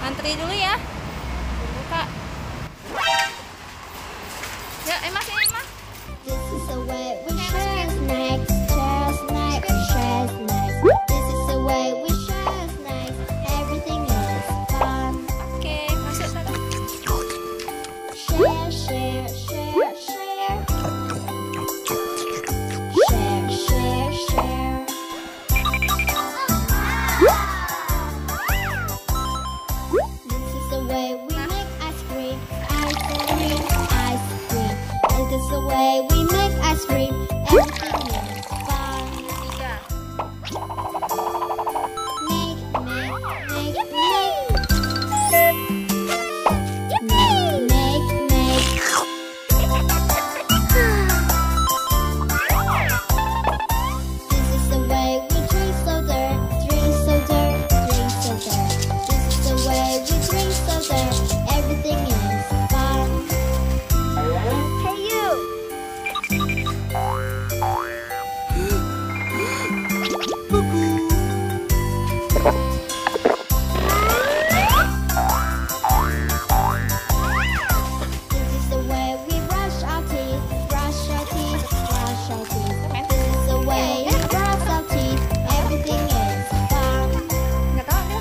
Antri dulu ya. Buka. Ya, Emma sini, Emma. This is the way we share snacks, share snacks, share snacks. This is the way we share snacks. Everything is fun. Oke, masuk sana. Share, share, share, share. Share, share, share. This is the way we make ice cream, ice cream, ice cream. This is the way we make ice cream. Everything is fun. Tiga. Make, make, make, make. Make, make. This is the way we drink soda, drink soda, drink soda. This is the way we drink soda. Everything is fun. Hey you! This is the way we brush our teeth, brush our teeth, brush our teeth. This is the way we brush our teeth. Everything is fun. Nggak tahu ya.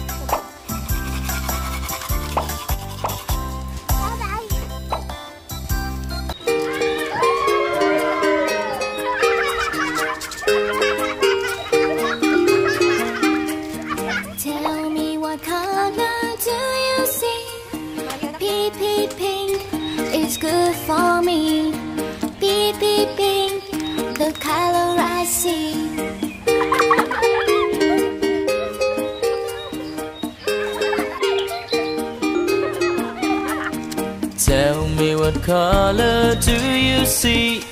Tell me what color do you see? Pee pee pink is good for me. Pee pee pink, the color I see. Tell me what color do you see?